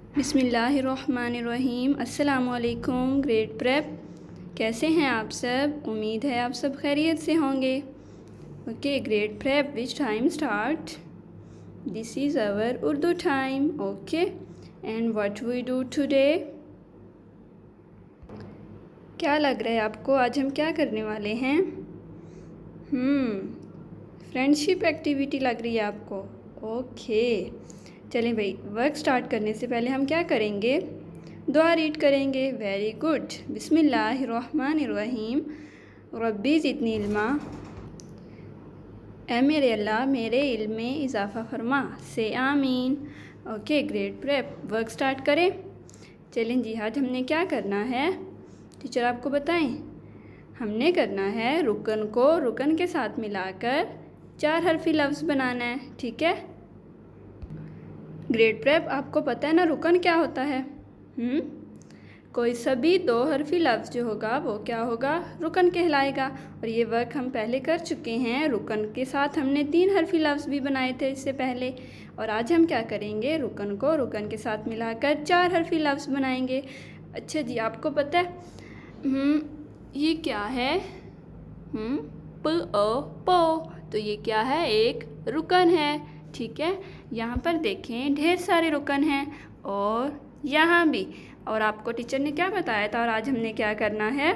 बिस्मिल्लाहिर्रहमानिर्रहीम। अस्सलामुअलैकुम grade prep. कैसे हैं आप सब? उम्मीद है आप सब खैरियत से होंगे। Okay grade prep, which time start? This is our Urdu time. Okay, and what we do today? क्या लग रहा है आपको आज हम क्या करने वाले हैं? फ्रेंडशिप एक्टिविटी लग रही है आपको? ओके, चलें भाई, वर्क स्टार्ट करने से पहले हम क्या करेंगे? दुआ रीड करेंगे। Very good. बिस्मिल्लाहिर्रहमानिर्रहीम। रब्बी ज़िदनी इल्मा। ए मेरे अल्लाह मेरे इल्म में इजाफ़ा फरमा। से आमीन। Okay great prep, work start करें। चलें जी, आज हमने क्या करना है टीचर आपको बताएं? हमने करना है रुकन को रुकन के साथ मिलाकर 4 हरफी लफ्ज़ बनाना है, ठीक है? ग्रेड प्रेप, आपको पता है ना रुकन क्या होता है? कोई सभी 2 हरफी लफ्ज़ जो होगा वो क्या होगा? रुकन कहलाएगा। और ये वर्क हम पहले कर चुके हैं। रुकन के साथ हमने 3 हरफी लफ्ज़ भी बनाए थे इससे पहले। और आज हम क्या करेंगे? रुकन को रुकन के साथ मिलाकर 4 हरफी लफ्ज़ बनाएंगे। अच्छा जी, आपको पता है ये क्या है? प अ पो, तो ये क्या है? एक रुकन है, ठीक है? यहाँ पर देखें ढेर सारे रुकन हैं और यहाँ भी। और आपको टीचर ने क्या बताया था? और आज हमने क्या करना है?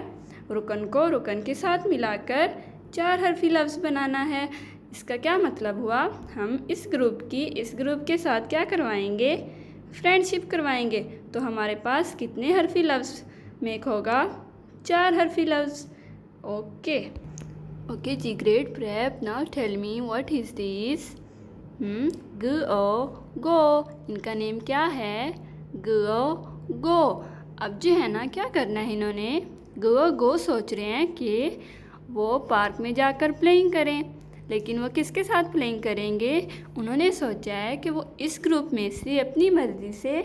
रुकन को रुकन के साथ मिलाकर 4 हरफी लफ्ज़ बनाना है। इसका क्या मतलब हुआ? हम इस ग्रुप के साथ क्या करवाएंगे? फ्रेंडशिप करवाएंगे। तो हमारे पास कितने हरफी लफ्ज़ मेक होगा? 4 हरफी लफ्ज़। ओके जी, great prep. Now tell me what is this? Go. इनका नेम क्या है? गो। अब जो है ना, क्या करना है इन्होंने? गो सोच रहे हैं कि वो पार्क में जाकर प्लेइंग करें, लेकिन वो किसके साथ प्लेइंग करेंगे? उन्होंने सोचा है कि वो इस ग्रुप में से अपनी मर्ज़ी से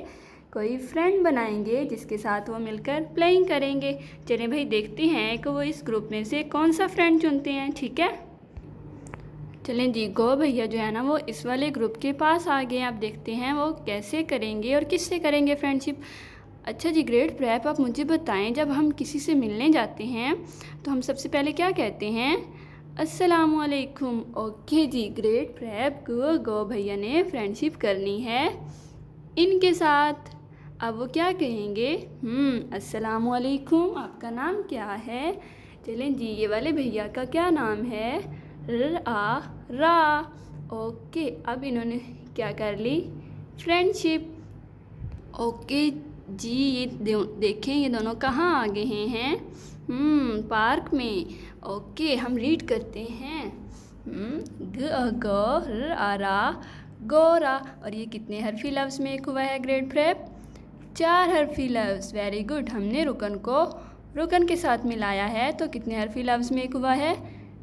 कोई फ्रेंड बनाएंगे जिसके साथ वो मिलकर प्लेइंग करेंगे। चलिए भाई, देखते हैं कि वो इस ग्रुप में से कौन सा फ्रेंड चुनते हैं, ठीक है? चलें जी, गो भैया जो है ना वो इस वाले ग्रुप के पास आ गए हैं। अब देखते हैं वो कैसे करेंगे और किससे करेंगे फ्रेंडशिप। अच्छा जी, ग्रेट प्रेप, आप मुझे बताएं, जब हम किसी से मिलने जाते हैं तो हम सबसे पहले क्या कहते हैं? अस्सलामुअलैकुम। ओके जी, ग्रेट प्रेप, गो भैया ने फ्रेंडशिप करनी है इनके साथ। अब वो क्या कहेंगे? अस्सलामुअलैकुम, आपका नाम क्या है? चलें जी, ये वाले भैया का क्या नाम है? रा। ओके, अब इन्होंने क्या कर ली? फ्रेंडशिप। ओके जी, ये देखें ये दोनों कहाँ आ गए हैं? पार्क में। ओके, हम रीड करते हैं। गोरा। और ये कितने हरफी लफ्ज़ मेक हुआ है ग्रेड प्रेप? 4 हरफी लफ्ज़। Very good. हमने रुकन को रुकन के साथ मिलाया है, तो कितने हरफी लफ्ज़ मेक हुआ है?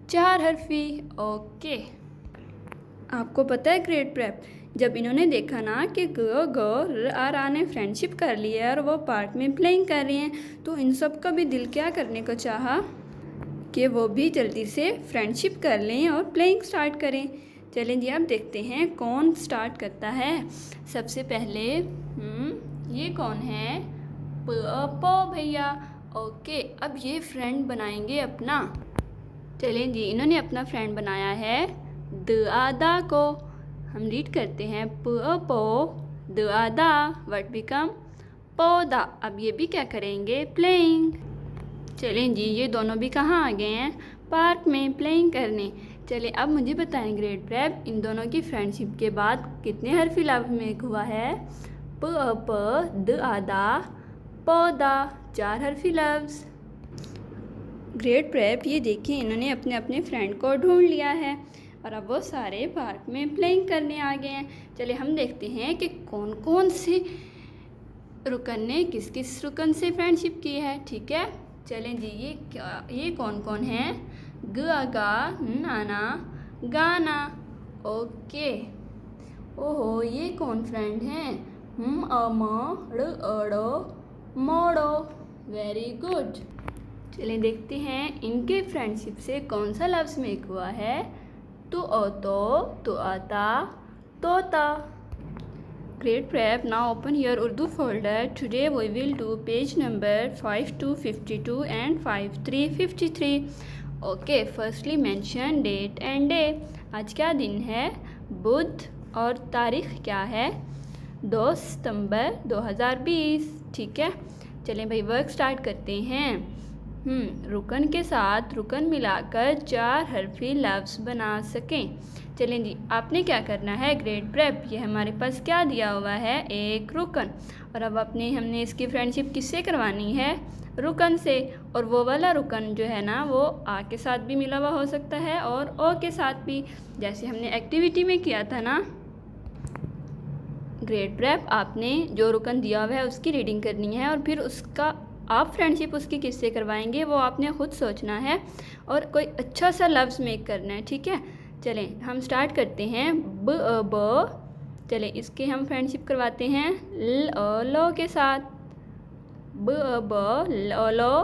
4 हरफी। ओके, आपको पता है ग्रेड प्रेप, जब इन्होंने देखा ना कि रा ने फ्रेंडशिप कर ली है और वो पार्क में प्लेइंग कर रही हैं, तो इन सब का भी दिल क्या करने को चाहा कि वो भी जल्दी से फ्रेंडशिप कर लें और प्लेइंग स्टार्ट करें। चलें जी, अब देखते हैं कौन स्टार्ट करता है। सबसे पहले ये कौन है? पो भैया। ओके, अब ये फ्रेंड बनाएंगे अपना। चलें जी, इन्होंने अपना फ्रेंड बनाया है दा को। हम रीड करते हैं पो दा, वर्ड बिकम पौधा। अब ये भी क्या करेंगे? प्लेइंग। चलें जी, ये दोनों भी कहाँ आ गए हैं? पार्क में प्लेइंग करने। चलें, अब मुझे बताएं ग्रेड प्रेप, इन दोनों की फ्रेंडशिप के बाद कितने हरफी लफ्ज़ मेक हुआ है? दा पौधा, 4 हरफी लफ्ज़। ग्रेट प्रेप, ये देखिए इन्होंने अपने अपने फ्रेंड को ढूंढ लिया है और अब वो सारे पार्क में प्लेइंग करने आ गए हैं। चलिए हम देखते हैं कि कौन कौन से रुकन ने किस किस रुकन से फ्रेंडशिप की है, ठीक है? चलें जी, ये कौन कौन है? गा नाना गाना। ओके। ओहो, ये कौन फ्रेंड हैं? अड़ो मोड़ो। Very good. चलें देखते हैं इनके फ्रेंडशिप से कौन सा लफ्ज़ मेक हुआ है? तो आता तोता। Great prep. Now open your Urdu folder. Today we will do page number 5252 and 5353. Okay, firstly mention date and day. आज क्या दिन है? बुध. और तारीख क्या है? 2 सितंबर 2020. ठीक है, चलें भाई वर्क स्टार्ट करते हैं। रुकन के साथ रुकन मिलाकर 4 हरफी लफ्ज़ बना सकें। चलें जी, आपने क्या करना है? ग्रेड प्रेप, ये हमारे पास क्या दिया हुआ है? एक रुकन। और अब हमने इसकी फ्रेंडशिप किससे करवानी है? रुकन से। और वो वाला रुकन जो है ना, वो आ के साथ भी मिला हुआ हो सकता है और ओ के साथ भी, जैसे हमने एक्टिविटी में किया था ना। ग्रेड प्रेप, आपने जो रुकन दिया हुआ है उसकी रीडिंग करनी है और फिर उसका आप फ्रेंडशिप उसकी किससे करवाएंगे वो आपने ख़ुद सोचना है और कोई अच्छा सा लफ्ज़ मेक करना है। ठीक है, चलें हम स्टार्ट करते हैं। ब चलें इसके हम फ्रेंडशिप करवाते हैं लो के साथ। ब लो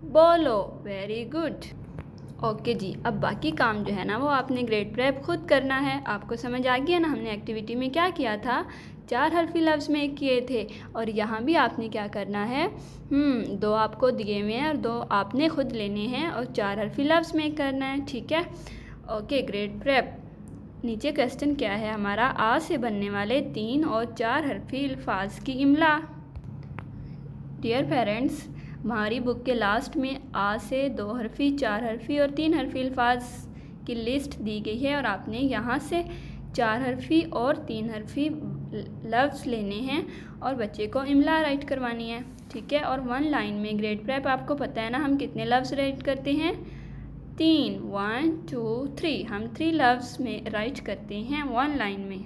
बोलो। Very good. ओके जी, अब बाकी काम जो है ना वो आपने ग्रेड प्रेप खुद करना है। आपको समझ आ गया ना, हमने एक्टिविटी में क्या किया था? 4 हरफी लफ्ज़ में किए थे और यहाँ भी आपने क्या करना है? 2 आपको दिए हुए हैं और 2 आपने खुद लेने हैं और 4 हरफी लफ्ज़ में करना है। ठीक है, ओके ग्रेड प्रेप। नीचे क्वेश्चन क्या है हमारा? आ से बनने वाले 3 और 4 हरफी अल्फाज की इमला। डियर पेरेंट्स, हमारी बुक के लास्ट में आ से 2 हरफी, 4 हरफी और 3 हरफी अल्फाज की लिस्ट दी गई है और आपने यहाँ से 4 हरफी और 3 हरफी लफ्ज़ लेने हैं और बच्चे को इमला राइट करवानी है। ठीक है, और 1 लाइन में ग्रेड प्रेप आपको पता है ना हम कितने लफ्ज़ राइट करते हैं? 3। 1 2 3। हम 3 लफ्ज़ में राइट करते हैं 1 लाइन में।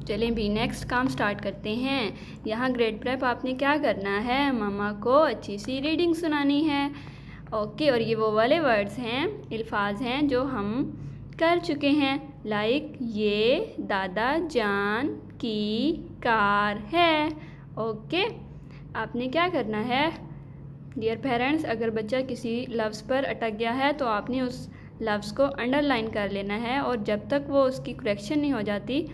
चलें भी नेक्स्ट काम स्टार्ट करते हैं। यहाँ ग्रेड प्रेप आपने क्या करना है? मम्मा को अच्छी सी रीडिंग सुनानी है। ओके, और ये वो वाले वर्ड्स हैं, अल्फाज हैं जो हम कर चुके हैं, लाइक ये दादा जान की कार है। ओके, आपने क्या करना है? डियर पेरेंट्स, अगर बच्चा किसी लफ्ज़ पर अटक गया है तो आपने उस लफ्ज़ को अंडरलाइन कर लेना है और जब तक वो उसकी करेक्शन नहीं हो जाती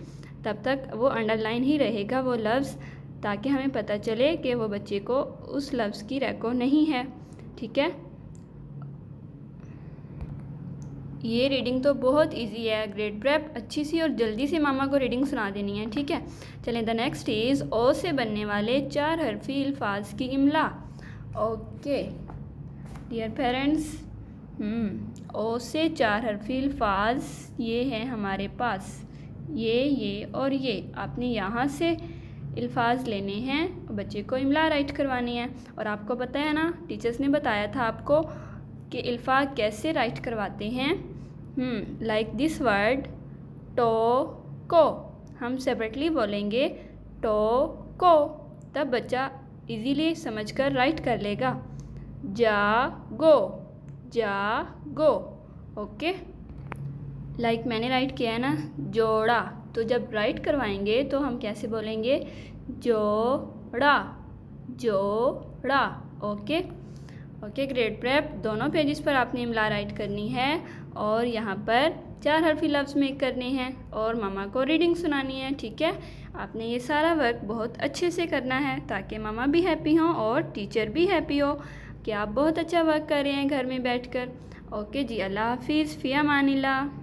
तब तक वो अंडरलाइन ही रहेगा वो लफ्ज़, ताकि हमें पता चले कि वो बच्चे को उस लफ्ज़ की रैको नहीं है। ठीक है, ये रीडिंग तो बहुत इजी है। ग्रेड प्रेप अच्छी सी और जल्दी से मामा को रीडिंग सुना देनी है। ठीक है, चलें द नेक्स्ट इज़ ओ से बनने वाले 4 हरफी अल्फाज की इमला। ओके डियर पेरेंट्स, ओ से 4 हरफी अल्फाज ये हैं हमारे पास, ये और ये। आपने यहाँ से अल्फाज लेने हैं, बच्चे को इमला राइट करवानी है। और आपको पता है ना, टीचर्स ने बताया था आपको कि अल्फाज कैसे राइट करवाते हैं। लाइक दिस वर्ड टो को हम सेपरेटली बोलेंगे टो को, तब बच्चा इजीली समझकर राइट कर लेगा। जा गो। ओके, लाइक मैंने राइट किया है ना, जोड़ा, तो जब राइट करवाएंगे तो हम कैसे बोलेंगे? जोड़ा। ओके ग्रेड प्रेप, दोनों पेजेस पर आपने इमला राइट करनी है और यहाँ पर 4 हरफी लफ्ज़ मेक करने हैं और मामा को रीडिंग सुनानी है। ठीक है, आपने ये सारा वर्क बहुत अच्छे से करना है ताकि मामा भी हैप्पी हों और टीचर भी हैप्पी हो कि आप बहुत अच्छा वर्क कर रहे हैं घर में बैठकर। ओके जी, अल्लाह हाफिज़, फ़ी अमानिल्लाह।